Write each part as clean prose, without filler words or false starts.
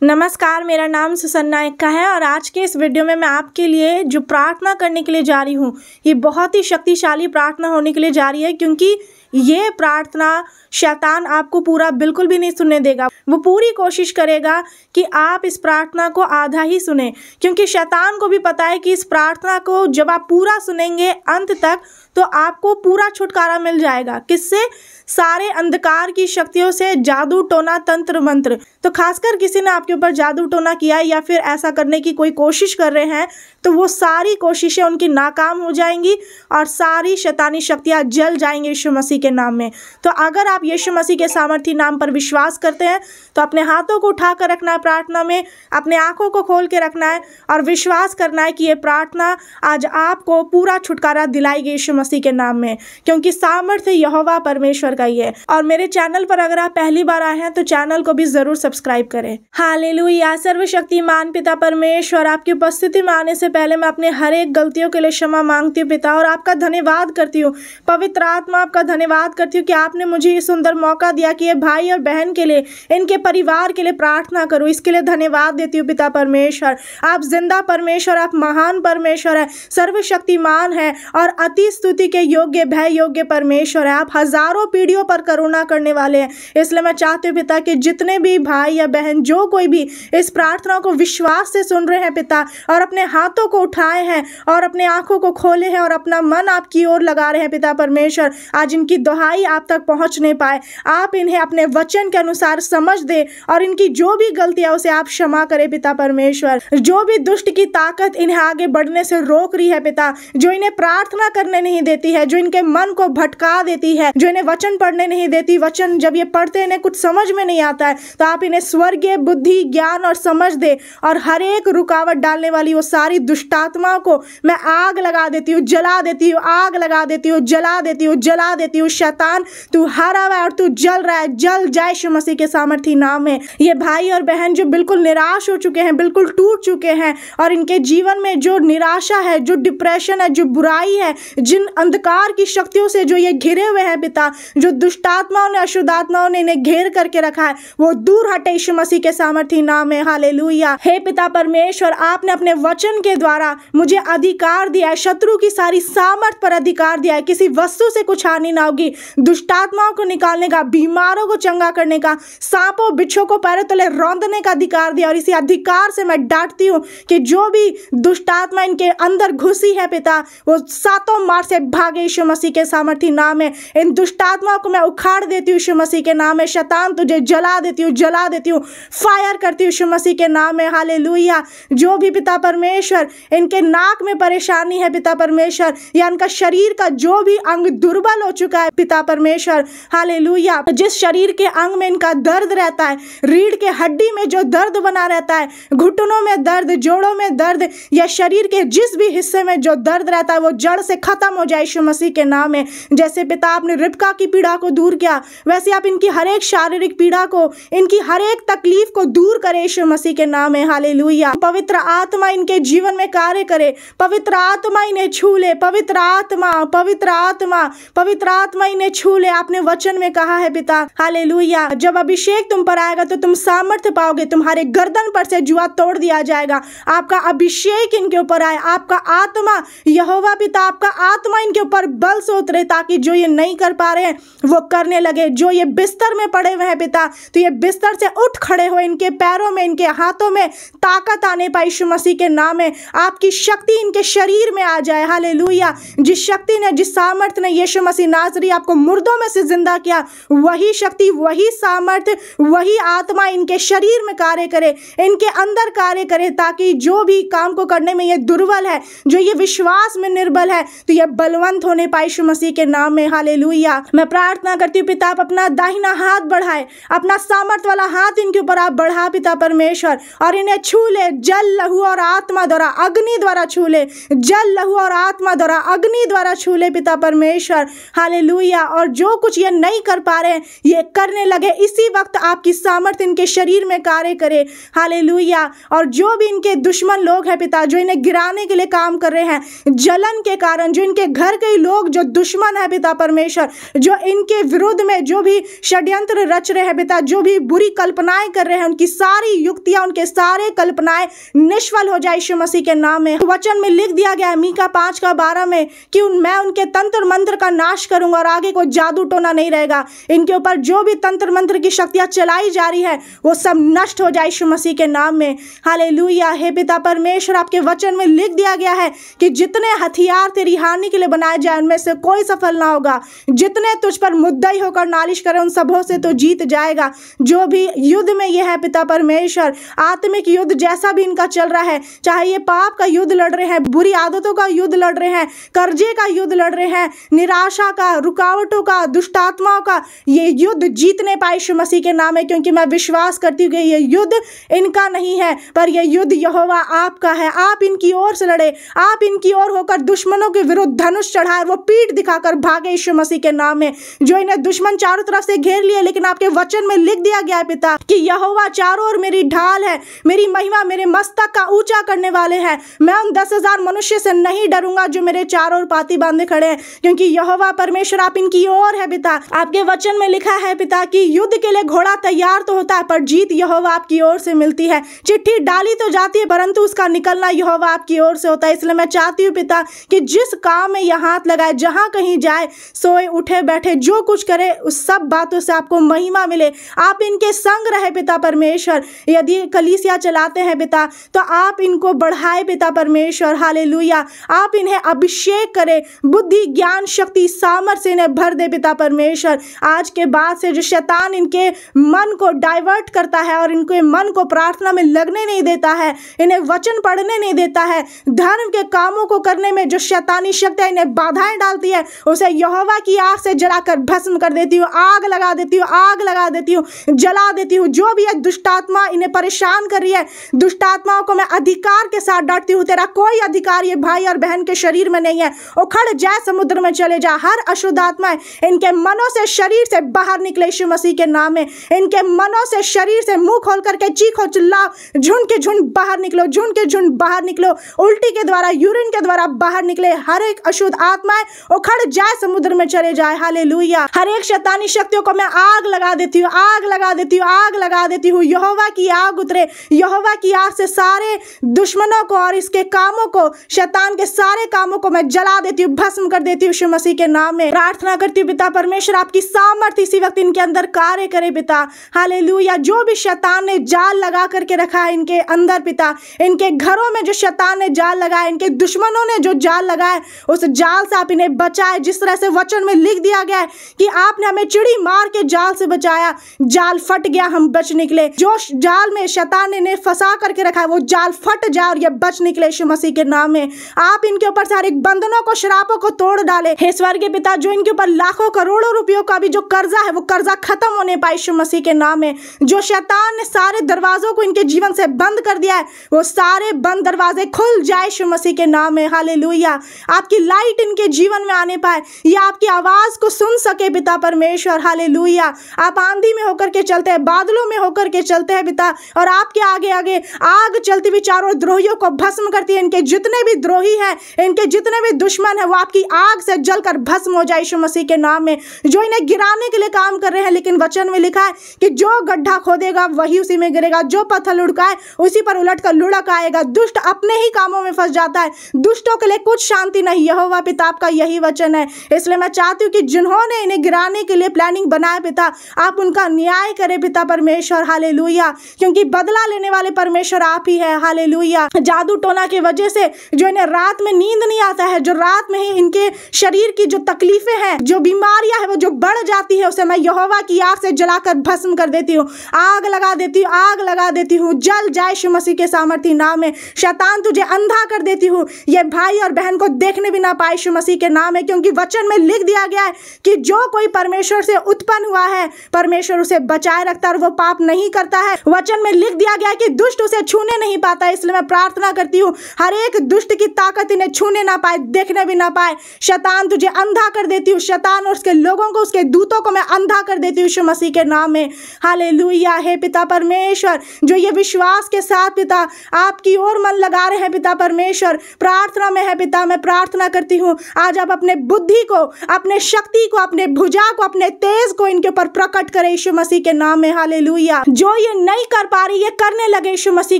नमस्कार, मेरा नाम सुसन्ना एक्का है और आज के इस वीडियो में मैं आपके लिए जो प्रार्थना करने के लिए जा रही हूँ, ये बहुत ही शक्तिशाली प्रार्थना होने के लिए जा रही है, क्योंकि ये प्रार्थना शैतान आपको पूरा बिल्कुल भी नहीं सुनने देगा। वो पूरी कोशिश करेगा कि आप इस प्रार्थना को आधा ही सुने, क्योंकि शैतान को भी पता है कि इस प्रार्थना को जब आप पूरा सुनेंगे अंत तक तो आपको पूरा छुटकारा मिल जाएगा। किससे? सारे अंधकार की शक्तियों से, जादू टोना तंत्र मंत्र। तो खासकर किसी ने आपके ऊपर जादू टोना किया है या फिर ऐसा करने की कोई कोशिश कर रहे हैं, तो वो सारी कोशिशें उनकी नाकाम हो जाएंगी और सारी शैतानी शक्तियां जल जाएंगी यीशु मसीह के नाम में। तो अगर आप यीशु मसीह के सामर्थी नाम पर विश्वास करते हैं तो अपने हाथों को उठा कर रखना है प्रार्थना में, अपने आंखों को खोल के रखना है और विश्वास करना है कि ये प्रार्थना आज आपको पूरा छुटकारा दिलाएगी यीशु मसीह के नाम में, क्योंकि सामर्थ्य यहोवा परमेश्वर का ही है। और मेरे चैनल पर अगर आप पहली बार आए हैं तो चैनल को भी जरूर सब्सक्राइब करें। हालेलुया। सर्वशक्तिमान पिता परमेश्वर, आपकी उपस्थिति में आने से पहले मैं अपने हर एक गलतियों के लिए क्षमा मांगती हूँ पिता, और आपका धन्यवाद करती हूँ। पवित्र आत्मा, आपका धन्यवाद करती हूँ कि आपने मुझे ये सुंदर मौका दिया कि ये भाई और बहन के लिए, इनके परिवार के लिए प्रार्थना करूँ। इसके लिए धन्यवाद देती हूँ पिता परमेश्वर। आप जिंदा परमेश्वर, आप महान परमेश्वर है, सर्वशक्तिमान है और अति स्तुति के योग्य, भय योग्य परमेश्वर है। आप हजारों पीढ़ियों पर करुणा करने वाले हैं। इसलिए मैं चाहती हूँ पिता कि जितने भी भाई या बहन, जो कोई भी इस प्रार्थना को विश्वास से सुन रहे हैं पिता, और अपने हाथों को उठाए हैं और अपने आंखों को खोले हैं और अपना मन आपकी ओर लगा रहे हैं पिता परमेश्वर, आज इनकी दुहाई आप तक पहुंच नहीं पाए। आप इन्हें अपने वचन के अनुसार समझ दे और इनकी जो भी गलतियां उसे आप क्षमा करें पिता परमेश्वर। जो भी दुष्ट की ताकत इन्हें आगे बढ़ने से रोक रही है पिता, जो इन्हें प्रार्थना करने नहीं देती है, जो इनके मन को भटका देती है, जो इन्हें वचन पढ़ने नहीं देती, वचन जब ये पढ़ते हैं इन्हें कुछ समझ में नहीं आता है, तो आप इन्हें स्वर्गीय बुद्धि, ज्ञान और समझ दे और हर एक रुकावट डालने वाली वो सारी दुष्टात्माओं को मैं आग लगा देती हूँ, जला देती हूँ, आग लगा देती हूँ, जला देती हूँ, जला देती हूँ। शैतान, तू हारा हुआ है और तू जल रहा है, जल जाए यीशु मसीह के सामर्थी नाम में। ये भाई और बहन जो बिल्कुल निराश हो चुके हैं, बिल्कुल टूट चुके हैं, और इनके जीवन में जो निराशा है, जो डिप्रेशन है, जो बुराई है, जिन अंधकार की शक्तियों से जो ये घिरे हुए हैं पिता, जो दुष्टात्माओं ने, अशुद्ध आत्माओं ने इन्हें घेर करके रखा है, वो दूर हटे यीशु मसीह के सामर्थी नाम में। हालेलुया। हे पिता परमेश्वर, आपने अपने वचन के द्वारा मुझे अधिकार दिया है, शत्रु की सारी सामर्थ पर अधिकार दिया है। किसी वस्तु से कुछ हानि ना होगी, दुष्टात्माओं को निकालने का, बीमारों को चंगा करने का, सांपों बिच्छों को पैरों तले रौंदने का अधिकार दिया। और इसी अधिकार से मैं डांटती हूँ कि जो भी दुष्टात्मा इनके अंदर घुसी है पिता, वो सातों मार से भागे यीशु मसीह के सामर्थी नाम में। इन दुष्टात्माओं को मैं उखाड़ देती हूँ यीशु मसीह के नाम में। शैतान, तुझे जला देती हूँ, जला देती हूँ, फायर करती हूँ यीशु मसीह के नाम में। हालेलुया। जो भी पिता परमेश्वर इनके नाक में परेशानी है पिता परमेश्वर, या इनका शरीर का जो भी अंग दुर्बल हो चुका है पिता परमेश्वर, हालेलुया, जिस शरीर के अंग में इनका दर्द रहता है, रीढ़ के हड्डी में जो दर्द बना रहता है, घुटनों में दर्द, जोड़ों में दर्द, या शरीर के जिस भी हिस्से में जो दर्द रहता है, वो जड़ से खत्म हो जाए यीशु मसीह के नाम में। जैसे पिता आपने रिबका की पीड़ा को दूर किया, वैसे आप इनकी हर एक शारीरिक पीड़ा को, इनकी हर एक तकलीफ को दूर करे यीशु मसीह के नाम में। हालेलुया। पवित्र आत्मा इनके जीवन में कार्य करे, पवित्र आत्मा इन्हें छू ले, पवित्र आत्मा, पवित्र आत्मा, पवित्र आत्मा इन्हें छू ले। आपने वचन में कहा है पिता, हालेलुया, जब अभिषेक तुम पर आएगा तो तुम सामर्थ्य पाओगे, तुम्हारे गर्दन पर से जुआ तोड़ दिया जाएगा। आपका अभिषेक इनके ऊपर आए, आपका आत्मा यहोवा पिता, आपका आत्मा इनके ऊपर बल से उतरे, ताकि जो ये नहीं कर पा रहे हैं वो करने लगे। जो ये बिस्तर में पड़े हुए हैं पिता, तो ये बिस्तर से उठ खड़े हो, इनके पैरों में, इनके हाथों में ताकत आने पाए यीशु मसीह के नाम में। आपकी शक्ति इनके शरीर में आ जाए। हालेलुया। जिस शक्ति ने, जिस सामर्थ्य ने यीशु मसीह नासरी आपको मुर्दों में से जिंदा किया, वही शक्ति, वही सामर्थ्य, वही आत्मा इनके शरीर में कार्य करे, इनके अंदर कार्य करे, ताकि जो भी काम को करने में ये दुर्बल है, जो ये विश्वास में निर्बल है, तो ये बलवंत होने पाए यीशु मसीह के नाम में। हालेलुया। मैं प्रार्थना करती हूँ पिता, आप अपना दाहिना हाथ बढ़ाए, अपना सामर्थ वाला हाथ इनके ऊपर आप बढ़ा पिता परमेश्वर, और इन्हें छू ले, जल, लहू और आत्मा द्वारा, अग्नि द्वारा छू ले, जल, लहू और आत्मा द्वारा, अग्नि द्वारा छू ले पिता परमेश्वर। हालेलुया। हालेलुया। और जो कुछ ये नहीं कर पा रहे हैं ये करने लगे, इसी वक्त आपकी सामर्थ्य इनके शरीर में कार्य करे, हालेलुया। और जो भी इनके दुश्मन लोग हैं पिता, जो इन्हें गिराने के लिए काम कर रहे हैं जलन के कारण, जो इनके घर के लोग जो दुश्मन है पिता परमेश्वर, जो इनके विरुद्ध में जो भी षड्यंत्र रच रहे हैं पिता, जो भी बुरी कल्पनाएं कर रहे हैं, उनकी सारी युक्तियां, उनके सारे कल्पनाएं निष्फल हो जाए यीशु मसीह के नाम में। वचन में लिख दिया गया है मीका 5:12 में कि मैं उनके तंत्र मंत्र का नाश करूंगा और आगे को जादू टोना नहीं रहेगा। इनके ऊपर जो भी तंत्र मंत्र की शक्तियां चलाई जा रही है वो सब नष्ट हो जाए यीशु मसीह के नाम में, हालेलुया। हे पिता परमेश्वर, आपके वचन में लिख दिया गया है कि जितने हथियार तेरी हानि के लिए बनाए जाए उनमें से कोई सफल ना होगा। जितने तुझ पर मुद्दई होकर नालिश करें उन सबों से तो जीत जाएगा। जो भी युद्ध में ये है पिता परमेश्वर, आत्मिक युद्ध जैसा भी इनका चल रहा है, चाहे ये पाप का युद्ध लड़ रहे हैं, बुरी आदतों का युद्ध लड़ रहे हैं, कर्जे का युद्ध लड़ रहे हैं, निराशा का, रुकावटों का, दुष्टात्माओं का, ये युद्ध जीतने पाए यीशु मसीह के नाम है। क्योंकि मैं विश्वास करती हूँ कि ये युद्ध इनका नहीं है पर यह युद्ध यहोवा आपका है। आप इनकी ओर से लड़े, आप इनकी ओर होकर दुश्मनों के विरुद्ध धनुष चढ़ाए, वो पीठ दिखाकर भागे यीशु मसीह के नाम में। जो इन्हें दुश्मन चारों तरफ से घेर लिए, लेकिन आपके वचन में लिख दिया गया है पिता कि यहोवा चारों ओर मेरी ढाल है, मेरी महिमा मेरे मस्तक का ऊंचा करने वाले हैं। मैं उन 10,000 मनुष्य से नहीं डरूंगा जो मेरे चारों ओर पाती बांधे खड़े हैं, क्योंकि यहोवा परमेश्वर आप इनकी ओर है पिता। आपके वचन में लिखा है पिता कि युद्ध के लिए घोड़ा तैयार तो होता है पर जीत यहोवा आपकी ओर से मिलती है। चिट्ठी डाली तो जाती है परंतु उसका निकलना यहोवा आपकी ओर से होता है। इसलिए मैं चाहती हूँ पिता कि जिस काम में यह हाथ लगाए, जहां कहीं जाए, सोए उठे बैठे जो कुछ करे, उस सब बातों से आपको महिमा मिले। आप इनके संग रहे पिता परमेश्वर। यदि कलीसिया चलाते हैं पिता तो आप इनको बढ़ाए पिता परमेश्वर, हालेलुया। आप इन्हें अभिषेक करें, बुद्धि ज्ञान शक्ति सामर्थ्य इन्हें भर दे पिता परमेश्वर। आज के बाद से जो शैतान इनके मन को डाइवर्ट करता है और इनके मन को प्रार्थना में लगने नहीं देता है, इन्हें वचन पढ़ने नहीं देता है, धर्म के कामों को करने में जो शैतानी शक्ति इन्हें बाधाएं डालती है, उसे यहोवा की आग से जलाकर भस्म कर देती हूँ, आग लगा देती हूँ, आग लगा देती हूँ, जला देती हूँ। जो भी दुष्टात्मा इन्हें परेशान कर रही है, दुष्टात्माओं को मैं अधिकार के साथ डांटती हूँ। तेरा कोई अधिकार ये भाई और बहन के शरीर में नहीं है। उखड़ जाए, समुद्र में चले जा। हर अशुद्ध आत्मा इनके मनों से, शरीर से बाहर निकले यीशु मसीह के नाम में। इनके मनों से, शरीर से मुंह खोल करके चीखो, चिल्लाओ, झुंड के झुंड बाहर निकलो, झुंड के झुंड बाहर निकलो। उल्टी के द्वारा, यूरिन के द्वारा बाहर निकले हर एक अशुद्ध आत्माएं उखड़ जाए, समुद्र में चले जाए, हालेलुया। हर एक शैतानी शक्तियों को मैं आग लगा देती हूँ, आग लगा देती हूँ, आग लगा देती हूँ। यहोवा की आग उतरे, यहोवा की आग से सारे दुश्मनों को और इसके कामों को, शैतान के सारे कामों को मैं जला देती हूँ, भस्म कर देती हूँ यीशु मसीह के नाम में। प्रार्थना करती हूँ पिता परमेश्वर, आपकी सामर्थ्य इसी वक्त इनके अंदर कार्य करे पिता, हालेलुया। जो भी शैतान ने जाल लगा करके रखा है इनके अंदर पिता, इनके घरों में जो शैतान ने जाल लगाया, इनके दुश्मनों ने जो जाल लगाया, उस जाल से आप इन्हें बचाए। जिस तरह से वचन में लिख दिया गया है कि आपने हमें चिड़ी मार के जाल से बचाया, जाल फट गया, हम बच निकले। जो जाल में शैतान ने इन्हें फंसा करके रखा है वो जाल फट जाए और ये बच निकले यीशु मसीह के नाम में। आप इनके ऊपर सारे बंधनों को, श्रापों को तोड़ डाले हे स्वर्गीय पिता। जो इनके ऊपर लाखों करोड़ों रुपयों का भी जो कर्जा है वो कर्जा खत्म होने पाए यीशु मसीह के नाम में। जो शैतान ने सारे दरवाजों को इनके जीवन से बंद कर दिया है वो सारे बंद दरवाजे खुल जाए यीशु मसीह के नाम में, हालेलुया। आपकी लाइट इनके जीवन में आने पाए, या आपकी आवाज को सुन सके पिता परमेश्वर, हालेलुया। आप आंधी में होकर के चलते हैं, बादलों में होकर के चलते हैं पिता, और आपके आगे आगे आग चलती हुई चारों द्रोहियों को भस्म करती है। इनके जितने भी द्रोही हैं, इनके जितने भी दुश्मन है, वो आपकी आग से जलकर भस्म हो जाए यीशु मसीह के नाम में। जो इन्हें गिराने के लिए काम कर रहे हैं, लेकिन वचन में लिखा है कि जो गड्ढा खोदेगा वही उसी में गिरेगा, जो पत्थर लुढ़काए उसी पर उलट कर लुढ़क आएगा। दुष्ट अपने ही कामों में फंस जाता है, दुष्टों के लिए कुछ शांति नहीं। यहोवा पिता आपका यही वचन है। इसलिए मैं चाहती हूँ कि जिन्होंने इन्हें गिराने के लिए प्लानिंग बनाया पिता, आप उनका न्याय करें पिता परमेश्वर, हालेलुया। क्योंकि बदला लेने वाले परमेश्वर आप ही है, हालेलुया। जादू टोना की वजह से जो इन्हें रात में नींद नहीं आता है, जो रात में ही इनके शरीर की जो तकलीफें हैं, जो बीमारियां हैं, वो जो बढ़ जाती है, उसे मैं यहोवा की आग से जलाकर भस्म कर देती हूँ, आग लगा देती हूँ, आग लगा देती हूँ। जल जाए यीशु मसीह के सामर्थ्य नाम में। शैतान तुझे अंधा कर देती हूँ, ये भाई और बहन को देखने भी ना पाए यीशु मसीह के नाम में। क्योंकि वचन में लिख दिया गया है कि जो कोई परमेश्वर से उत्पन्न हुआ है, परमेश्वर उसे बचाए रखता है और वो पाप नहीं करता है। वचन में लिख दिया गया है कि दुष्ट उसे छूने नहीं पाता। इसलिए मैं प्रार्थना करती हूँ हर एक दुष्ट की ताकत इन्हें छूने ना पाए, देखने भी ना पाए। शैतान तुझे अंधा कर देती देती हूँ। शैतान और उसके लोगों को, उसके दूतों को मैं अंधा कर देती हूँ यीशु मसीह के नाम में। हालेलुया। हे पिता परमेश्वर, जो ये विश्वास के साथ पिता आपकी ओर मन लगा रहे हैं पिता परमेश्वर, प्रार्थना में है पिता, मैं प्रार्थना करती हूँ आज आप अपने बुद्धि को, अपने शक्ति को, अपने भुजा को, अपने तेज को इनके ऊपर प्रकट करें यीशु मसीह के नाम में। हालेलुया। जो ये नहीं कर पा रही, ये करने लगे यीशु मसीह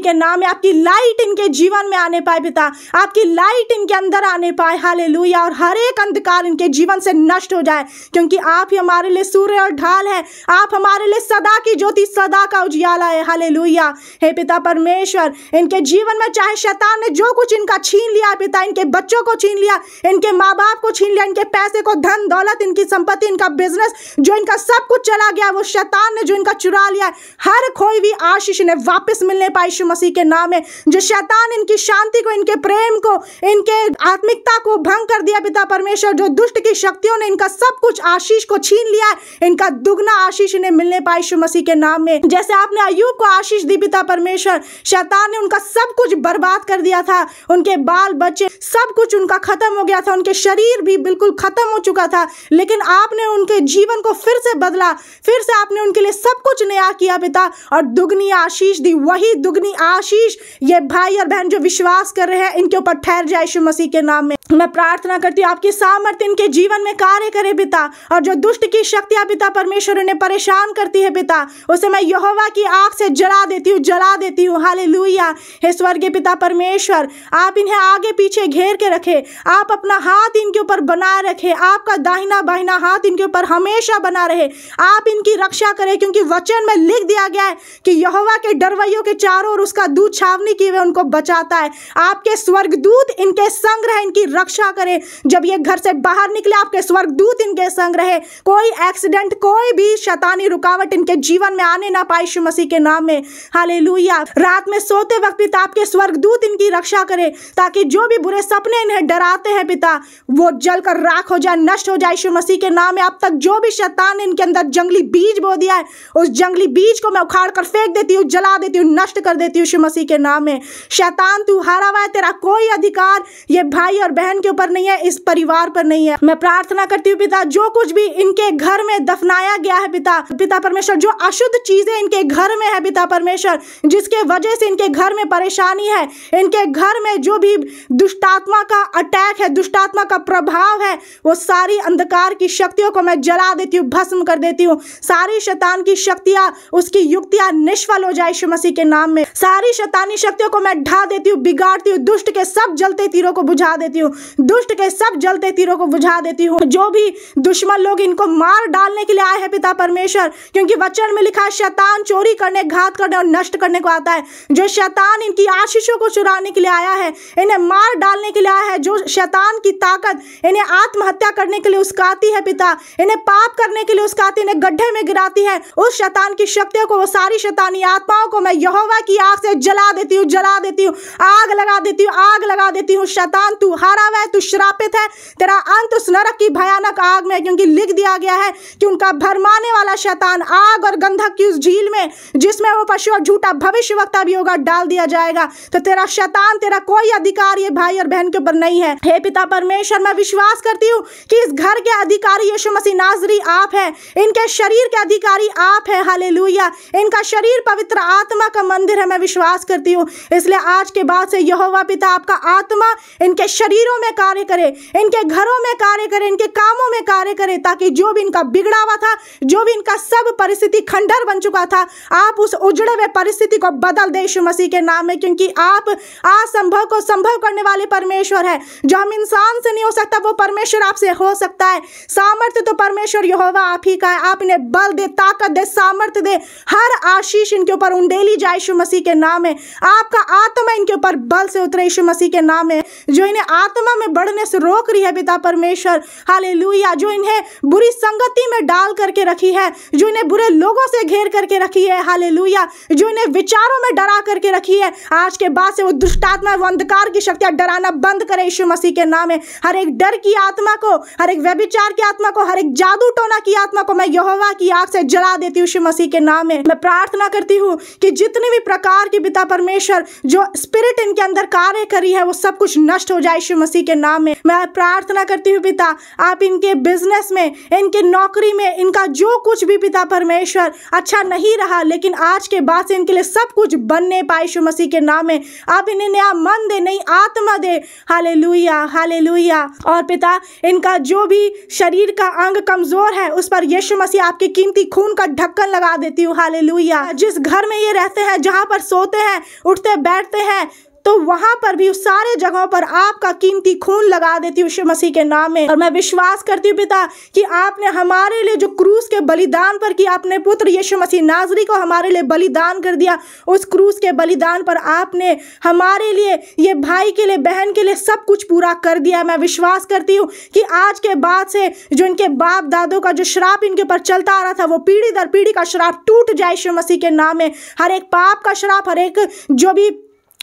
के नाम में। आपकी लाइट इनके जीवन में आने पाए पिता, आपकी लाइट इनके अंदर आने पाए। हालेलुया। और हर एक अंधकार इनके जीवन से नष्ट हो जाए, क्योंकि आप ही हमारे लिए सूर्य और ढाल है। आप हमारे लिए सदा की ज्योति, सदा का उजियाला है। हालेलुया। हे पिता परमेश्वर, इनके जीवन में चाहे शैतान ने जो कुछ इनका छीन लिया पिता, इनके बच्चों को छीन लिया, इनके माँ बाप को छीन लिया, इनके पैसे को, धन दौलत, इनकी संपत्ति, इनका बिजनेस, जो इनका सब कुछ चला गया, वो शैतान ने जो इनका चुरा लिया, हर खोई हुई आशीष इन्हें वापस मिलने पाए यीशु मसीह के नाम में। जो शैतान इनकी शांति को, इनके प्रेम को, इनके आत्मिकता को भंग कर दिया पिता परमेश्वर, जो दुष्ट की शक्तियों ने इनका सब कुछ आशीष को छीन लिया है, इनका दुगना आशीष इन्हें मिलने पाए यीशु मसीह के नाम में। जैसे आपने अय्यूब को आशीष दी पिता परमेश्वर, शैतान ने उनका सब कुछ बर्बाद कर दिया था, उनके बाल बच्चे सब कुछ उनका खत्म हो गया था, उनके शरीर भी बिल्कुल खत्म हो चुका था, लेकिन आपने उनके जीवन को फिर से बदला, फिर से आपने उनके लिए सब कुछ नया किया पिता, और दुगनी आशीष दी। वही दुगनी आशीष ये भाई और बहन जो विश्वास कर रहे हैं, इनके ऊपर ठहर जाए यीशु मसीह के नाम में। मैं प्रार्थना करती हूँ आपकी सामर्थ्य इनके जीवन में कार्य करे पिता, और जो दुष्ट की शक्तियां पिता परमेश्वर इन्हें परेशान करती है पिता, उसे मैं यहोवा की आग से जला देती हूँ, जला देती हूँ। हालेलुया। हे स्वर्गीय पिता परमेश्वर, आप इन्हें आगे पीछे घेर के रखे, आप अपना हाथ इनके ऊपर बनाए रखे, आपका दाहिना बाहिना हाथ इनके ऊपर हमेशा बना रहे, आप इनकी रक्षा करें, क्योंकि वचन में लिख दिया गया है कि यहोवा के डरवैयों के चारों ओर उसका दूत छावनी किए हुए उनको बचाता है। आपके स्वर्गदूत इनके संग रहे, इनकी रक्षा करे। जब ये घर से बाहर निकले, आपके स्वर्गदूत इनके संग रहे, कोई एक्सीडेंट, कोई भी शैतानी रुकावट इनके जीवन में आने ना पाए यीशु मसीह के नाम में। हालेलुया। रात में सोते वक्त पिता आपके स्वर्गदूत इनकी रक्षा करे, ताकि जो भी बुरे सपने इन्हें डराते हैं पिता, वो जलकर राख हो जाए, नष्ट हो जाए यीशु मसीह के नाम में। अब तक जो भी शैतान ने इनके अंदर जंगली बीज बो दिया है, उस जंगली बीज को मैं उखाड़ कर फेंक देती हूँ, जला देती हूँ, नष्ट कर देती हूँ यीशु मसीह के नाम में। शैतान तू हारा हुआ है, तेरा कोई अधिकार ये भाई और बहन के ऊपर नहीं है, इस परिवार पर नहीं है। मैं प्रार्थना करती हूँ पिता, जो कुछ भी इनके घर में दफनाया गया है पिता, पिता परमेश्वर, जो अशुद्ध चीजें इनके घर में है पिता परमेश्वर, जिसके वजह से इनके घर में परेशानी है, इनके घर में जो भी दुष्टात्मा का अटैक है, दुष्टात्मा का प्रभाव है, वो सारी अंधकार की शक्तियों को मैं जला देती हूँ, भस्म कर देती हूँ। सारी शैतान की शक्तियां, उसकी युक्तियां निष्फल हो जाए यीशु मसीह के नाम में। सारी शैतानी शक्तियों को मैं ढा देती हूँ, बिगाड़ती हूँ, दुष्ट के सब जलते तीरों को बुझा देती हूँ, दुष्ट के सब जलते तीरों को बुझा देती हूँ। जो भी दुश्मन लोग इनको मार डालने के लिए आए हैं पिता परमेश्वर, क्योंकि वचन में लिखा है शैतान चोरी करने, घात करने और नष्ट करने को आता है। जो शैतान इनकी आशीषों को चुराने के लिए आया है, इन्हें मार डालने के लिए आया है, जो शैतान की ताकत इन्हें आत्महत्या करने के लिए उस्काती है पिता, इन्हें पाप करने के लिए उस्काती, इन्हें गड्ढे में गिराती है, उस शैतान की शक्तियों को, वो सारी शैतानी आत्माओं को मैं यहोवा की आग से जला देती हूँ, जला देती हूँ, आग लगा देती हूँ, आग लगा देती हूँ। शैतान तू हारा हुआ है, तू श्रापित है, तेरा अंत उस नरक की भयानक आग में, क्योंकि लिख दिया गया है कि उनका भरमाने वाला शैतान आग और गंधक की उस झील में, जिसमें वो पशु और झूठा भविष्यवक्ता भी होगा, डाल दिया जाएगा। तो तेरा शैतान, तेरा कोई अधिकार ये भाई और बहन के ऊपर नहीं है। हे पिता परमेश्वर, मैं विश्वास करती हूँ कि इस घर के अधिकारी यीशु मसीह नाज़री आप है, इनके शरीर के अधिकारी आप है। हालेलुया। इनका शरीर पवित्र आत्मा का मंदिर है, मैं विश्वास करती हूँ। इसलिए आज के बाद से यहोवा पिता आपका आत्मा इनके शरीरों में कार्य करे, इनके घरों में कार्य करे, इनके कामों में कार्य करे, ताकि जो भी इनका बिगड़ा हुआ था, जो भी इनका सब परिस्थिति खंडर बन चुका था, आप उस उजड़े हुए परिस्थिति को बदल दे यीशु मसीह के नाम में, क्योंकि आप असंभव को संभव करने वाले परमेश्वर है। जो हम इंसान से नहीं हो सकता, वो परमेश्वर आपसे हो सकता है। सामर्थ्य तो परमेश्वर यहोवा आप ही का है। आप इन्हें बल दे, ताकत दे, सामर्थ्य दे, हर आशीष इनके ऊपर उंडेली जाए यीशु मसीह के नाम में। आपका आत्मा इनके ऊपर बल से उतरे यीशु मसीह के नाम में। जो इन्हें आत्मा में बढ़ने से रोक रही है पिता परमेश्वर, हालेलुया, जो इन्हें बुरी संगति में डाल करके रखी है, जो इन्हें बुरे लोगों से घेर करके रखी है, हालेलुया, जो इन्हें विचारों में डरा करके रखी है, आज के बाद से वो दुष्टात्मा, वो अंधकार की शक्तियां डराना बंद करे यीशु मसीह के नाम में। हर एक डर की आत्मा को, हर एक व्यभिचार की आत्मा को, हर एक जादू टोना की आत्मा को मैं यहोवा की आग से जला देती हूँ यीशु मसीह के नाम में। मैं प्रार्थना करती हूँ कि जितने भी प्रकार की पिता परमेश्वर जो स्पिरिट इनके अंदर कार्य करी है, वो सब कुछ नष्ट हो जाए यीशु मसीह मसीह के नाम में। मैं प्रार्थना करती हूँ पिता, आप इनके बिजनेस में, इनके नौकरी में, इनका जो कुछ भी पिता परमेश्वर अच्छा नहीं रहा, लेकिन आज के बाद से इनके लिए सब कुछ बनने पाए यीशु मसीह के नाम में। आप इन्हें नया मन दे, नई आत्मा दे। Hallelujah, hallelujah. और पिता, इनका जो भी शरीर का अंग कमजोर है उस पर यीशु मसीह आपके कीमती खून का ढक्कन लगा देती हूँ। हालेलुया। जिस घर में ये रहते हैं, जहां पर सोते हैं, उठते बैठते हैं, तो वहां पर भी उस सारे जगहों पर आपका कीमती खून लगा देती हूँ यीशु मसीह के नाम में। और मैं विश्वास करती हूँ पिता कि आपने हमारे लिए जो क्रूस के बलिदान पर किया, अपने पुत्र यीशु मसीह नाज़री को हमारे लिए बलिदान कर दिया, उस क्रूस के बलिदान पर आपने हमारे लिए, ये भाई के लिए, बहन के लिए सब कुछ पूरा कर दिया। मैं विश्वास करती हूँ कि आज के बाद से जो इनके बाप दादों का जो श्राप इनके ऊपर चलता आ रहा था, वो पीढ़ी दर पीढ़ी का श्राप टूट जाए यीशु मसीह के नाम में। हर एक पाप का श्राप, हर एक जो भी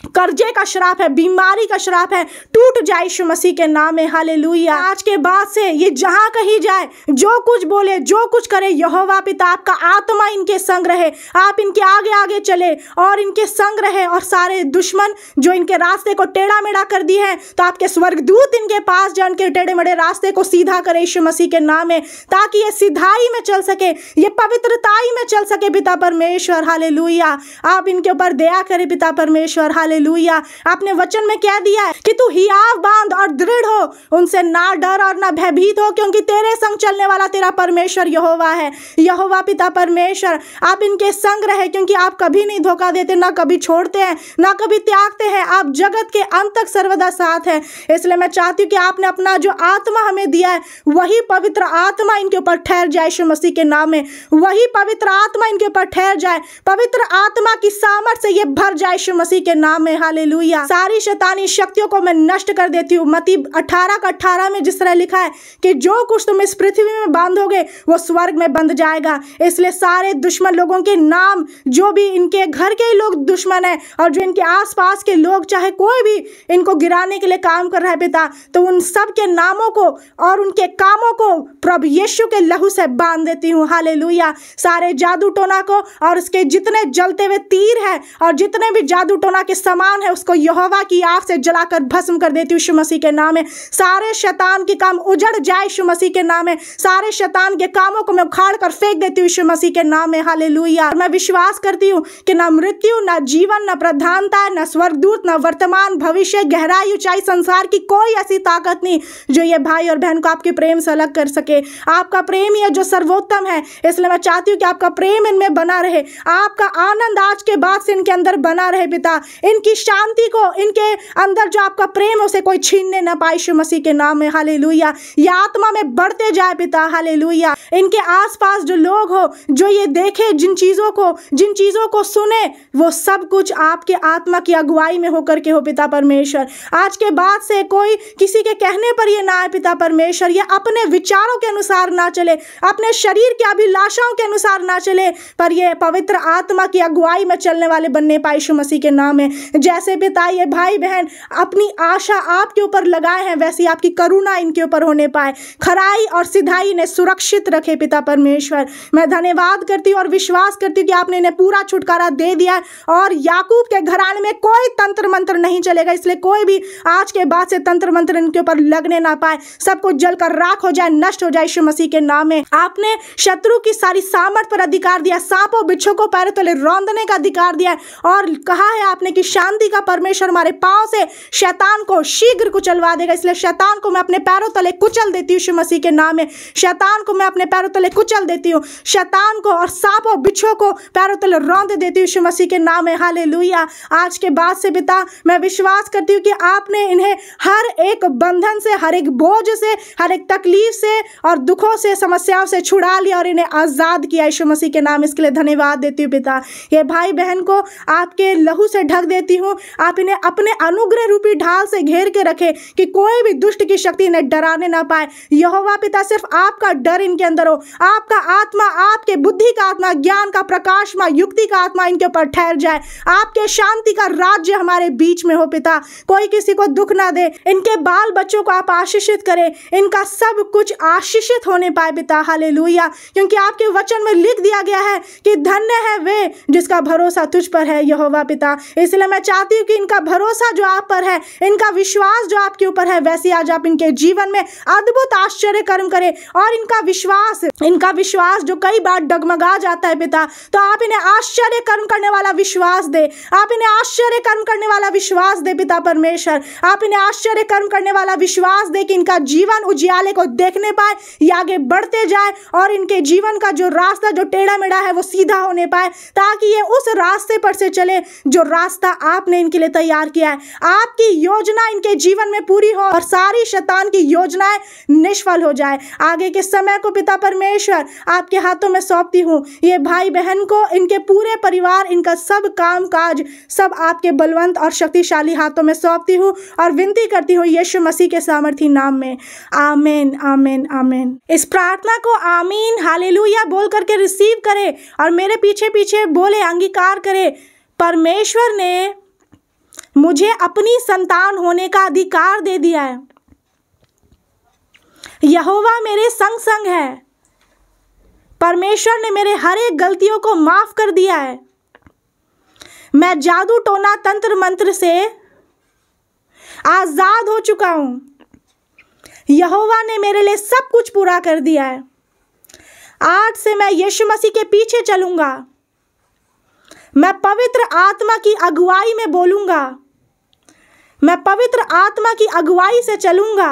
कर्जे का श्राप है, बीमारी का श्राप है, टूट जाए यीशु मसीह के नाम में। हालेलुया। आज के बाद से ये जहां कहीं जाए, जो कुछ बोले, जो कुछ करे, यहोवा पिता आपका आत्मा इनके संग रहे, आप इनके आगे आगे चले और इनके संग रहे। और सारे दुश्मन जो इनके रास्ते को टेढ़ा मेढ़ा कर दिए हैं, तो आपके स्वर्गदूत इनके पास जान के टेढ़े मेढ़े रास्ते को सीधा करे यीशु मसीह के नाम में, ताकि ये सिधाई में चल सके, ये पवित्रताई में चल सके पिता परमेश्वर। हालेलुया। आप इनके ऊपर दया करें पिता परमेश्वर। हालेलुया। आपने वचन में कह दिया है कि तू हियाव बांध और दृढ़ हो, उनसे ना डर और ना भयभीत हो, क्योंकि तेरे संग चलने वाला तेरा परमेश्वर यहोवा है। यहोवा पिता परमेश्वर, आप इनके संग रहे, क्योंकि आप कभी नहीं धोखा देते, ना कभी छोड़ते हैं, ना कभी त्यागते हैं। आप जगत के अंत तक सर्वदा साथ हैं। इसलिए मैं चाहती हूँ कि आपने अपना जो आत्मा हमें दिया है, वही पवित्र आत्मा इनके ऊपर ठहर जाए यीशु मसीह के नाम में। वही पवित्र आत्मा इनके ऊपर ठहर जाए, पवित्र आत्मा की सामर्थ से ये भर जाए यीशु मसीह के नाम में। हालेलुया। सारी शैतानी शक्तियों को मैं नष्ट कर देती हूँ। मत्ती 18:18 में जिस तरह लिखा है कि जो कुछ तुम इस पृथ्वी में बांधोगे वो स्वर्ग में बंध जाएगा। इसलिए सारे दुश्मन लोगों के नाम, जो भी इनके घर के लोग दुश्मन है और जो इनके आसपास के लोग, चाहे कोई भी इनको गिराने के लिए काम कर रहा है पिता, तो उन सब के नामों को और उनके कामों को प्रभु यीशु के लहू से बांध देती हूँ। हालेलुया। सारे जादू टोना को और उसके जितने जलते हुए तीर है और जितने भी जादू टोना के समान है, उसको यहोवा की आग से जलाकर भस्म कर देती हूँ यीशु मसीह के नाम में। सारे शैतान के काम उजड़ जाए यीशु मसीह के नाम में। सारे शैतान के कामों को मैं उखाड़ कर फेंक देती हूँ यीशु मसीह के नाम में। हालेलुया। मैं विश्वास करती हूँ कि ना मृत्यु, ना जीवन, ना प्रधानता, ना स्वर्गदूत, ना वर्तमान, भविष्य, गहराई, ऊंचाई, संसार की कोई ऐसी ताकत नहीं जो ये भाई और बहन को आपके प्रेम से अलग कर सके। आपका प्रेम ही है जो सर्वोत्तम है। इसलिए मैं चाहती हूँ कि आपका प्रेम इनमें बना रहे, आपका आनंद आज के बाद से इनके अंदर बना रहे पिता। इनकी शांति को, इनके अंदर जो आपका प्रेम है उसे कोई छीनने ना पाए यीशु मसीह के नाम में। हालेलुया। ये आत्मा में बढ़ते जाए पिता। हालेलुया। इनके आसपास जो लोग हो, जो ये देखे, जिन चीजों को सुने, वो सब कुछ आपके आत्मा की अगुवाई में होकर के हो पिता परमेश्वर। आज के बाद से कोई किसी के कहने पर ये ना आए पिता परमेश्वर, ये अपने विचारों के अनुसार ना चले, अपने शरीर की अभिलाषाओं के अनुसार ना चले, पर ये पवित्र आत्मा की अगुवाई में चलने वाले बनने पाए यीशु मसीह के नाम में। जैसे पिता ये भाई बहन अपनी आशा आपके ऊपर लगाए हैं, वैसी आपकी करुणा इनके ऊपर होने पाए, खराई और सिधाई ने सुरक्षित रखे पिता परमेश्वर। मैं धन्यवाद करती हूँ और विश्वास करती हूँ कि आपने इन्हें पूरा छुटकारा दे दिया है और याकूब के घराने में कोई तंत्र मंत्र नहीं चलेगा। इसलिए कोई भी आज के बाद से तंत्र मंत्र इनके ऊपर लगने ना पाए, सब कुछ जलकर राख हो जाए, नष्ट हो जाए यीशु मसीह के नाम में। आपने शत्रु की सारी सामर्थ पर अधिकार दिया, सांपों बिच्छों को पैरों तले रौंदने का अधिकार दिया और कहा है आपने कि शांति का परमेश्वर हमारे पांव से शैतान को शीघ्र कुचलवा देगा। इसलिए शैतान को मैं अपने पैरों तले कुचल देती हूँ यीशु मसीह के नाम में। शैतान को मैं अपने पैरों तले कुचल देती हूँ, शैतान को और सांपों बिच्छों को पैरों तले रौंद देती हूँ यीशु मसीह के नाम में। हालेलुया। आज के बाद से पिता मैं विश्वास करती हूँ कि आपने इन्हें हर एक बंधन से, हर एक बोझ से, हर एक तकलीफ से और दुखों से, समस्याओं से छुड़ा लिया और इन्हें आजाद किया यीशु मसीह के नाम। इसके लिए धन्यवाद देती हूँ पिता। ये भाई बहन को आपके लहू से ढक देती हूँ। आप इन्हें अपने अनुग्रह रूपी ढाल से घेर के रखे कि कोई भी दुष्ट की शक्ति इन्हें डराने ना पाए। यहोवा पिता सिर्फ आपका डर इनके अंदर हो, आपका आत्मा, आपके बुद्धि का आत्मा, ज्ञान का प्रकाशमा, युक्ति का आत्मा इनके ऊपर ठहर जाए। आपके शांति का राज्य हमारे बीच में हो पिता। कोई किसी को दुख ना दे, इनके बाल बच्चों को आप आशीषित करें, इनका सब कुछ आशीषित होने पाए पिता। हालेलुया। क्योंकि आपके वचन में लिख दिया गया है कि धन्य है वे जिसका भरोसा तुझ पर है यहोवा पिता। इसलिए मैं चाहती हूँ कि इनका भरोसा जो आप पर है, इनका विश्वास जो आपके ऊपर है, वैसे आज आप इनके जीवन में अद्भुत आश्चर्य कर्म करें। और इनका विश्वास जो कई बार डगमगा जाता है पिता, तो आप इन्हें आश्चर्य कर्म करने वाला विश्वास दे। आप इन्हें आश्चर्य कर्म करने वाला विश्वास दे पिता परमेश्वर। आप इन्हें आश्चर्य कर्म करने वाला विश्वास दे कि इनका जीवन उजियाले को देखने पाए, ये आगे बढ़ते जाए और इनके जीवन का जो रास्ता जो टेढ़ा मेढ़ा है वो सीधा होने पाए, ताकि ये उस रास्ते पर से चले जो रास्ता आपने इनके लिए तैयार किया है। आपकी योजना इनके जीवन में पूरी हो और सारी शैतान की योजनाएं निष्फल हो जाए। आगे के समय को पिता परमेश्वर आपके हाथों में सौंपती हूँ। ये भाई बहन को, इनके पूरे परिवार, इनका सब काम काज सब आपके बलवंत और शक्तिशाली हाथों में सौंपती हूँ और विनती करती हूँ यीशु मसीह के सामर्थी नाम में। आमीन, आमीन, आमीन। इस प्रार्थना को आमीन, हालेलुया बोल करके रिसीव करें और मेरे पीछे पीछे बोले, अंगीकार करें। परमेश्वर ने मुझे अपनी संतान होने का अधिकार दे दिया है। यहोवा मेरे संग संग है। परमेश्वर ने मेरे हर एक गलतियों को माफ कर दिया है। मैं जादू टोना तंत्र मंत्र से आजाद हो चुका हूं। यहोवा ने मेरे लिए सब कुछ पूरा कर दिया है। आज से मैं यीशु मसीह के पीछे चलूंगा। मैं पवित्र आत्मा की अगुवाई में बोलूंगा। मैं पवित्र आत्मा की अगुवाई से चलूंगा।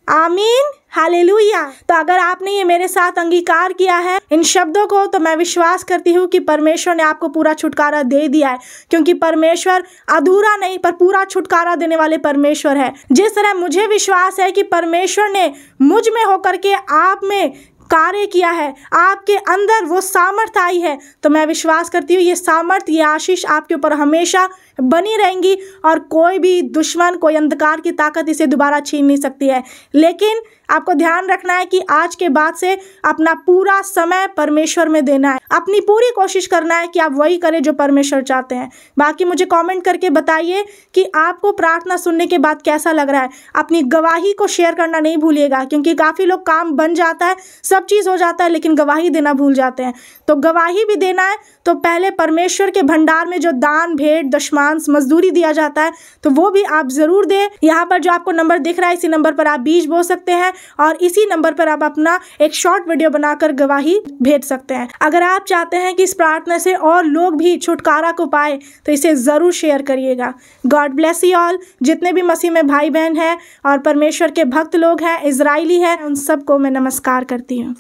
आमीन, हालेलुया। तो अगर आपने ये मेरे साथ अंगीकार किया है इन शब्दों को, तो मैं विश्वास करती हूँ कि परमेश्वर ने आपको पूरा छुटकारा दे दिया है, क्योंकि परमेश्वर अधूरा नहीं पर पूरा छुटकारा देने वाले परमेश्वर है। जिस तरह मुझे विश्वास है कि परमेश्वर ने मुझ में होकर के आप में कार्य किया है, आपके अंदर वो सामर्थ्य आई है, तो मैं विश्वास करती हूँ ये सामर्थ्य, ये आशीष आपके ऊपर हमेशा बनी रहेंगी और कोई भी दुश्मन, कोई अंधकार की ताकत इसे दोबारा छीन नहीं सकती है। लेकिन आपको ध्यान रखना है कि आज के बाद से अपना पूरा समय परमेश्वर में देना है। अपनी पूरी कोशिश करना है कि आप वही करें जो परमेश्वर चाहते हैं। बाकी मुझे कमेंट करके बताइए कि आपको प्रार्थना सुनने के बाद कैसा लग रहा है। अपनी गवाही को शेयर करना नहीं भूलिएगा, क्योंकि काफ़ी लोग काम बन जाता है, सब चीज़ हो जाता है, लेकिन गवाही देना भूल जाते हैं। तो गवाही भी देना है तो पहले परमेश्वर के भंडार में जो दान, भेंट, दशमांश, मजदूरी दिया जाता है, तो वो भी आप ज़रूर दें। यहाँ पर जो आपको नंबर दिख रहा है, इसी नंबर पर आप बीज बो सकते हैं और इसी नंबर पर आप अपना एक शॉर्ट वीडियो बनाकर गवाही भेज सकते हैं। अगर आप चाहते हैं कि इस प्रार्थना से और लोग भी छुटकारा को पाए, तो इसे ज़रूर शेयर करिएगा। God bless you all. जितने भी मसीह में भाई बहन हैं और परमेश्वर के भक्त लोग हैं, इजरायली हैं, उन सबको मैं नमस्कार करती हूँ।